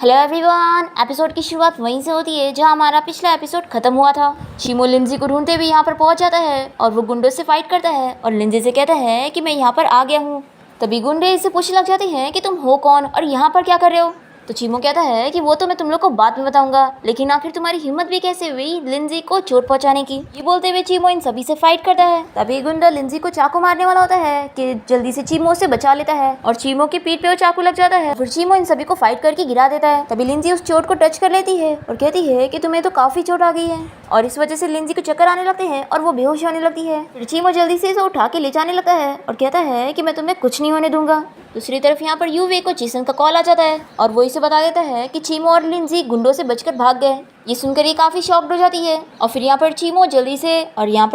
Hello everyone. Episode की शुरुआत वहीं से होती है जहां हमारा पिछला एपिसोड खत्म हुआ था। चीमो लिंजी को ढूंढते हुए यहाँ पर पहुंच जाता है और वो गुंडों से फाइट करता है और लिंजी से कहता है कि मैं यहाँ पर आ गया हूँ। तभी गुंडे इससे पूछने लग जाते हैं कि तुम हो कौन और यहाँ पर क्या कर रहे हो। तो चीमो कहता है कि वो तो मैं तुम लोग को बाद में बताऊंगा, लेकिन आखिर तुम्हारी हिम्मत भी कैसे हुई लिंजी को चोट पहुंचाने की। ये बोलते हुए चीमो इन सभी से फाइट करता है। तभी गुंडा लिंजी को चाकू मारने वाला होता है कि जल्दी से चीमो उसे बचा लेता है और चीमो की पीठ पे वो चाकू लग जाता है। फिर चीमो इन सभी को फाइट करके गिरा देता है। तभी लिंजी उस चोट को टच कर लेती है और कहती है कि तुम्हें तो काफी चोट आ गई है और इस वजह से लिंजी को चक्कर आने लगते हैं और वो बेहोश होने लगती है। फिर चीमो जल्दी से इसे उठा के ले जाने लगता है और कहता है कि मैं तुम्हें कुछ नहीं होने दूंगा। दूसरी तरफ यहाँ पर यूवे को चीसन का कॉल आ जाता है और वो इसे बता देता है कि चीमो और लिंजी गुंडों से बचकर भाग गए। ये सुनकर ये काफी शॉक्ड हो जाती है और फिर यहाँ पर चीमो जल्दी से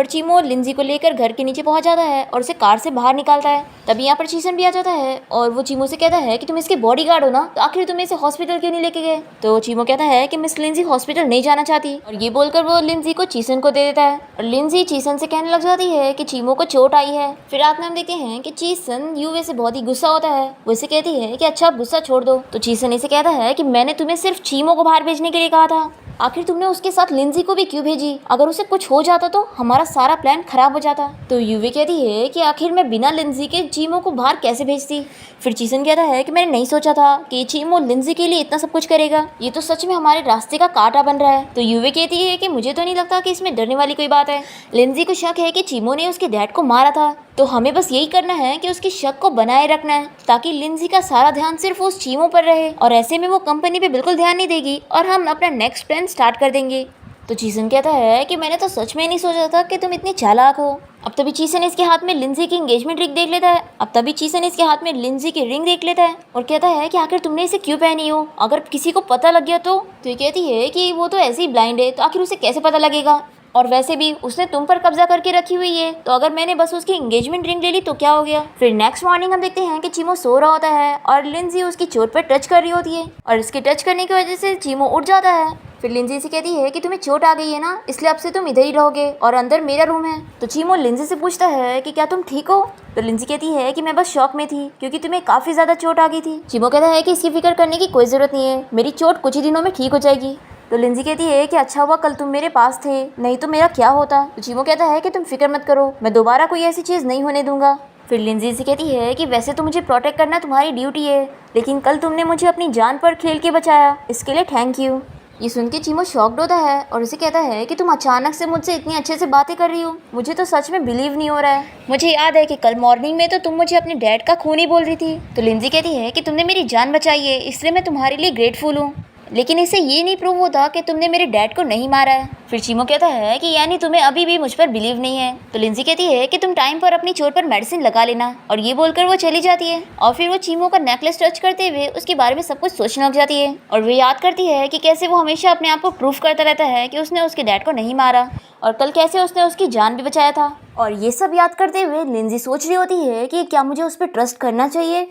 चीमो लिंजी को लेकर घर के नीचे पहुंच जाता है और उसे कार से बाहर निकालता है। तभी यहाँ पर चीसन भी आ जाता है और वो चीमो से कहता है कि तुम इसके बॉडीगार्ड हो ना, तो आखिर तुम इसे हॉस्पिटल क्यों नहीं लेके गए। तो चीमो कहता है कि मिस लिंजी हॉस्पिटल नहीं जाना चाहती और ये बोलकर वो लिंजी को चीसन को दे देता है और लिंजी चीसन से कहने लग जाती है कि चीमो को चोट आई है। फिर रात में हम देखते हैं कि चीसन यूवे से बहुत ही गुस्सा होता है। वो इसे कहती है कि अच्छा गुस्सा छोड़ दो। तो चीसन इसे कहता है कि मैंने तुम्हें सिर्फ चीमो को बाहर भेजने के लिए कहा था, आखिर तुमने उसके साथ लिंजी को भी क्यों भेजी। अगर उसे कुछ हो जाता तो हमारा सारा प्लान खराब हो जाता। तो यूवी कहती है कि आखिर मैं बिना लिंजी के चीमो को बाहर कैसे भेजती। फिर चीसन कहता है कि मैंने नहीं सोचा था कि चीमो लिंजी के लिए इतना सब कुछ करेगा, ये तो सच में हमारे रास्ते का कांटा बन रहा है। तो यूवी कहती है कि मुझे तो नहीं लगता कि इसमें डरने वाली कोई बात है। लिंजी को शक है कि चीमो ने उसके डैड को मारा था, तो हमें बस यही करना है कि उसकी शक को बनाए रखना है ताकि लिंजी का सारा ध्यान सिर्फ उस चीमो पर रहे और ऐसे में वो कंपनी पे बिल्कुल ध्यान नहीं देगी और हम अपना नेक्स्ट प्लान स्टार्ट कर देंगे। तो चीसन कहता है कि मैंने तो सच में नहीं सोचा था कि तुम इतनी चालाक हो। अब तभी चीसन इसके हाथ में लिंजी की एंगेजमेंट रिंग देख लेता है। अब तभी चीसन इसके हाथ में लिंजी की रिंग देख लेता है और कहता है कि आखिर तुमने इसे क्यों पहनी हो, अगर किसी को पता लग गया तो ये कहती है कि वो तो ऐसे ही ब्लाइंड है, तो आखिर उसे कैसे पता लगेगा, और वैसे भी उसने तुम पर कब्जा करके रखी हुई है, तो अगर मैंने बस उसकी एंगेजमेंट रिंग ले ली तो क्या हो गया। फिर नेक्स्ट मॉर्निंग हम देखते हैं कि चीमो सो रहा होता है और लिंजी उसकी चोट पर टच कर रही होती है और इसके टच करने की वजह से चीमो उठ जाता है। फिर लिंजी से कहती है कि तुम्हें चोट आ गई है ना, इसलिए अब से तुम इधर ही रहोगे और अंदर मेरा रूम है। तो चीमो लिंजी से पूछता है कि क्या तुम ठीक हो। तो लिंजी कहती है कि मैं बस शॉक में थी क्योंकि तुम्हें काफी ज्यादा चोट आ गई थी। चीमो कहता है कि इसकी फिक्र करने की कोई जरूरत नहीं है, मेरी चोट कुछ ही दिनों में ठीक हो जाएगी। तो लिंजी कहती है कि अच्छा हुआ कल तुम मेरे पास थे, नहीं तो मेरा क्या होता। तो चीमो कहता है कि तुम फिक्र मत करो, मैं दोबारा कोई ऐसी चीज़ नहीं होने दूंगा। फिर लिंजी से कहती है कि वैसे तो मुझे प्रोटेक्ट करना तुम्हारी ड्यूटी है, लेकिन कल तुमने मुझे अपनी जान पर खेल के बचाया, इसके लिए थैंक यू। ये सुन के चीमो शॉक्ड होता है और उसे कहता है कि तुम अचानक से मुझसे इतनी अच्छे से बातें कर रही हो, मुझे तो सच में बिलीव नहीं हो रहा है। मुझे याद है कि कल मॉर्निंग में तो तुम मुझे अपने डैड का खून ही बोल रही थी। तो लिंजी कहती है कि तुमने मेरी जान बचाई है, इसलिए मैं तुम्हारे लिए ग्रेटफुल हूँ, लेकिन इससे ये नहीं प्रूव होता कि तुमने मेरे डैड को नहीं मारा है। फिर चीमो कहता है कि यानी तुम्हें अभी भी मुझ पर बिलीव नहीं है। तो लिंजी कहती है कि तुम टाइम पर अपनी चोट पर मेडिसिन लगा लेना, और ये बोलकर वो चली जाती है और फिर वो चीमो का नेकलेस टच करते हुए उसके बारे में सब कुछ सोचने लग जाती है और वो याद करती है कि कैसे वो हमेशा अपने आप को प्रूफ करता रहता है कि उसने उसके डैड को नहीं मारा और कल कैसे उसने उसकी जान भी बचाया था। और ये सब याद करते हुए लिंजी सोच रही होती है कि क्या मुझे उस पर ट्रस्ट करना चाहिए।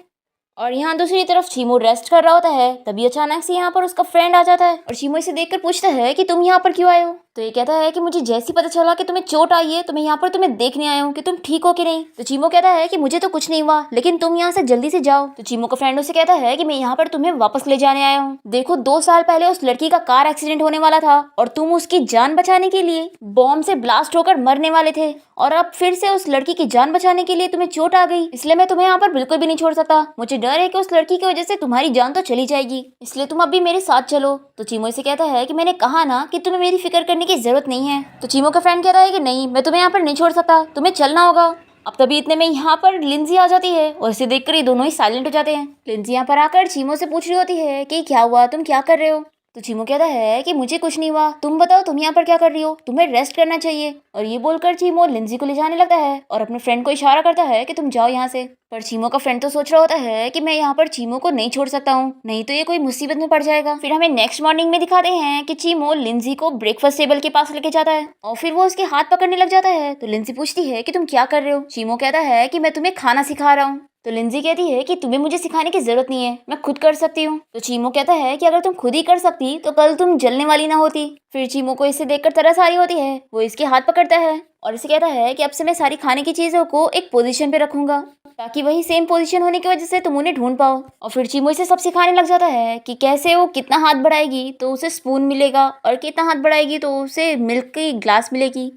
और यहाँ दूसरी तरफ चीमो रेस्ट कर रहा होता है। तभी अचानक से यहाँ पर उसका फ्रेंड आ जाता है और चीमो इसे देखकर पूछता है कि तुम यहाँ पर क्यों आए हो। तो ये कहता है कि मुझे जैसे पता चला कि तुम्हें चोट आई है तो मैं यहाँ पर तुम्हें देखने आया हूँ कि तुम ठीक हो कि नहीं। तो चीमो कहता है कि मुझे तो कुछ नहीं हुआ, लेकिन तुम यहाँ से जल्दी से जाओ। तो चीमो का फ्रेंड उसे कहता है कि मैं यहाँ पर तुम्हें वापस ले जाने आया हूँ। देखो 2 साल पहले उस लड़की का कार एक्सीडेंट होने वाला था और तुम उसकी जान बचाने के लिए बॉम्ब से ब्लास्ट होकर मरने वाले थे, और अब फिर से उस लड़की की जान बचाने के लिए तुम्हें चोट आ गई, इसलिए मैं तुम्हें यहाँ पर बिल्कुल भी नहीं छोड़ सकता। मुझे डर है कि उस लड़की की वजह से तुम्हारी जान तो चली जाएगी, इसलिए तुम अभी मेरे साथ चलो। तो चीमो से कहता है कि मैंने कहा ना कि तुम्हें मेरी फिक्र करने की जरूरत नहीं है। तो चीमो का फ्रेंड कहता है कि नहीं, मैं तुम्हें यहाँ पर नहीं छोड़ सकता, तुम्हें चलना होगा। अब तभी इतने में यहाँ पर लिंजी आ जाती है और इसे देखकर ये दोनों ही साइलेंट हो जाते हैं। लिंजी यहाँ पर आकर चीमो से पूछ रही होती है कि क्या हुआ, तुम क्या कर रहे हो। तो चीमो कहता है कि मुझे कुछ नहीं हुआ, तुम बताओ तुम यहाँ पर क्या कर रही हो, तुम्हें रेस्ट करना चाहिए। और ये बोलकर चीमो लिंजी को ले जाने लगता है और अपने फ्रेंड को इशारा करता है कि तुम जाओ यहाँ से। पर चीमो का फ्रेंड तो सोच रहा होता है कि मैं यहाँ पर चीमो को नहीं छोड़ सकता हूँ, नहीं तो ये कोई मुसीबत में पड़ जाएगा। फिर हमें नेक्स्ट मॉर्निंग में दिखाते हैं कि चीमो लिंजी को ब्रेकफास्ट टेबल के पास लेके जाता है और फिर वो उसके हाथ पकड़ने लग जाता है। तो लिंजी पूछती है कि तुम क्या कर रहे हो। चीमो कहता है कि मैं तुम्हें खाना सिखा रहा हूँ। तो लिंजी कहती है कि तुम्हें मुझे सिखाने की जरूरत नहीं है, मैं खुद कर सकती हूँ। तो चीमो कहता है कि अगर तुम खुद ही कर सकती तो कल तुम जलने वाली ना होती। फिर चीमो को इसे देखकर तरस आ रही होती है, वो इसके हाथ पकड़ता है और इसे कहता है कि अब से मैं सारी खाने की चीजों को एक पोजीशन पे रखूंगा। ताकि वही सेम पोजीशन होने की वजह से तुम उन्हें ढूंढ पाओ। और फिर चीमो इसे सब सिखाने लग जाता है कि कैसे वो कितना हाथ बढ़ाएगी तो उसे स्पून मिलेगा और कितना हाथ बढ़ाएगी तो उसे मिल्क की ग्लास मिलेगी।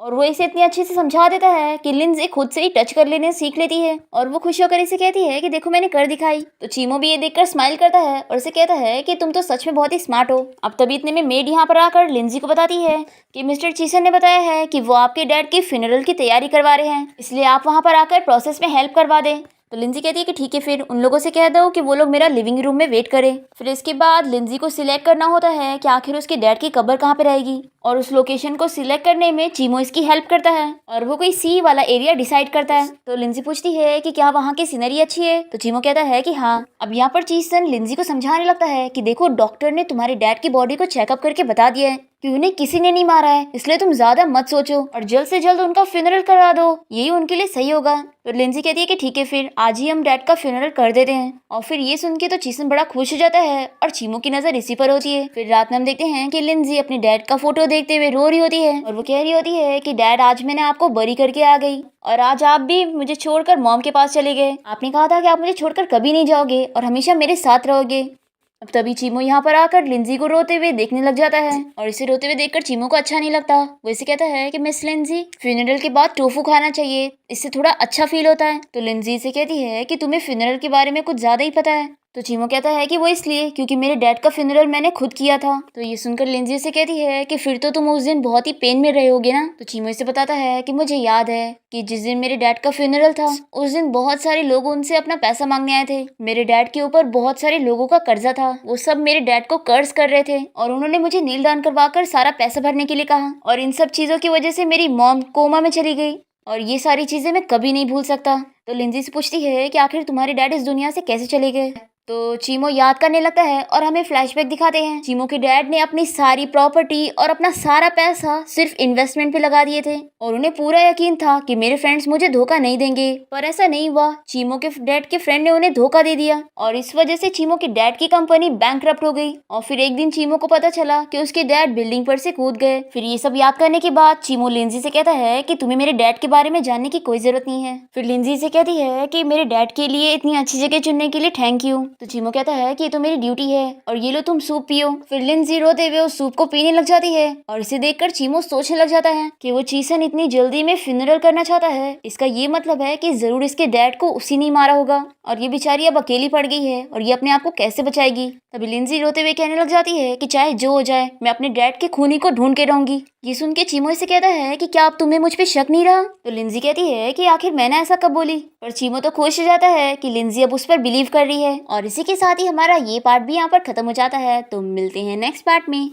और वो इसे इतनी अच्छे से समझा देता है कि लिंजी खुद से ही टच कर लेने सीख लेती है और वो खुश होकर इसे कहती है कि देखो मैंने कर दिखाई। तो चीमो भी ये देखकर स्माइल करता है और इसे कहता है कि तुम तो सच में बहुत ही स्मार्ट हो। अब तभी इतने में मेड यहाँ पर आकर लिंजी को बताती है कि मिस्टर चीसन ने बताया है कि वो आपके डैड की फ्यूनरल की तैयारी करवा रहे हैं, इसलिए आप वहाँ पर आकर प्रोसेस में हेल्प करवा दें। तो लिंजी कहती है कि ठीक है, फिर उन लोगों से कह दो कि वो लोग मेरा लिविंग रूम में वेट करें। फिर इसके बाद लिंजी को सिलेक्ट करना होता है कि आखिर उसके डैड की कब्र कहाँ पे रहेगी और उस लोकेशन को सिलेक्ट करने में चीमो इसकी हेल्प करता है और वो कोई सी वाला एरिया डिसाइड करता है। तो लिंजी पूछती है कि क्या वहाँ की सीनरी अच्छी है, तो चीमो कहता है कि हाँ। अब यहाँ पर चीसन लिंजी को समझाने लगता है कि देखो डॉक्टर ने तुम्हारे डैड की बॉडी को चेकअप करके बता दिया है कि उन्हें किसी ने नहीं मारा है, इसलिए तुम ज्यादा मत सोचो और जल्द से जल्द उनका फ्यूनरल करा दो, यही उनके लिए सही होगा। तो लिंजी कहती है कि ठीक है, फिर आज ही हम डैड का फ्यूनरल कर देते हैं। और फिर ये सुन के तो चीसन बड़ा खुश हो जाता है और चीमो की नजर इसी पर होती है। फिर रात में हम देखते हैं कि लिंजी अपने डैड का फोटो देखते हुए रो रही होती है और वो कह रही होती है कि डैड आज मैंने आपको बरी करके आ गई और आज आप भी मुझे छोड़कर मॉम के पास चले गए। आपने कहा था कि आप मुझे छोड़कर कभी नहीं जाओगे और हमेशा मेरे साथ रहोगे। अब तभी चीमो यहाँ पर आकर लिंजी को रोते हुए देखने लग जाता है और इसे रोते हुए देखकर चीमो को अच्छा नहीं लगता। वो इसे कहता है कि मिस लिंजी, फ्यूनरल के बाद टोफू खाना चाहिए, इससे थोड़ा अच्छा फील होता है। तो लिंजी इसे कहती है कि तुम्हें फ्यूनरल के बारे में कुछ ज्यादा ही पता है। तो चीमो कहता है कि वो इसलिए क्योंकि मेरे डैड का फ्यूनरल मैंने खुद किया था। तो ये सुनकर लिंजी से कहती है कि फिर तो तुम उस दिन बहुत ही पेन में रहे होगे ना। तो चीमो इसे बताता है कि मुझे याद है कि जिस दिन मेरे डैड का फ्यूनरल था उस दिन बहुत सारे लोग उनसे अपना पैसा मांगने आए थे। मेरे डैड के ऊपर बहुत सारे लोगों का कर्जा था, वो सब मेरे डैड को कर्ज कर रहे थे और उन्होंने मुझे नील दान करवा कर सारा पैसा भरने के लिए कहा और इन सब चीजों की वजह से मेरी मॉम कोमा में चली गई और ये सारी चीजें मैं कभी नहीं भूल सकता। तो लिंजी से पूछती है कि आखिर तुम्हारे डैड इस दुनिया से कैसे चले गए। तो चीमो याद करने लगता है और हमें फ्लैशबैक दिखाते हैं। चीमो के डैड ने अपनी सारी प्रॉपर्टी और अपना सारा पैसा सिर्फ इन्वेस्टमेंट पे लगा दिए थे और उन्हें पूरा यकीन था कि मेरे फ्रेंड्स मुझे धोखा नहीं देंगे, पर ऐसा नहीं हुआ। चीमो के डैड के फ्रेंड ने उन्हें धोखा दे दिया और इस वजह से चीमो के डैड की कंपनी बैंकरप्ट हो गई। और फिर एक दिन चीमो को पता चला कि उसके डैड बिल्डिंग पर से कूद गए। फिर ये सब याद करने के बाद चीमो लिंजी से कहता है कि तुम्हें मेरे डैड के बारे में जानने की कोई जरूरत नहीं है। फिर लिंजी से कहती है कि मेरे डैड के लिए इतनी अच्छी जगह चुनने के लिए थैंक यू। तो चीमो कहता है कि ये तो मेरी ड्यूटी है और ये लो तुम सूप पियो। फिर लिंजी रोते हुए उस सूप को पीने लग जाती है और इसे देखकर चीमो सोचने लग जाता है कि वो चीसन इतनी जल्दी में फ्यूनरल करना चाहता है, इसका ये मतलब है कि जरूर इसके डैड को उसी ने मारा होगा और ये बेचारी अब अकेली पड़ गई है और ये अपने आप को कैसे बचाएगी। तभी लिंजी रोते हुए कहने लग जाती है कि चाहे जो हो जाए मैं अपने डैड के खूनी को ढूंढ के रहूंगी। ये सुन के चीमो इसे कहता है कि क्या अब तुम्हें मुझ पे शक नहीं रहा। तो लिंजी कहती है कि आखिर मैंने ऐसा कब बोली, पर चीमो तो खुश हो जाता है कि लिंजी अब उस पर बिलीव कर रही है। और इसी के साथ ही हमारा ये पार्ट भी यहाँ पर खत्म हो जाता है। तो मिलते हैं नेक्स्ट पार्ट में।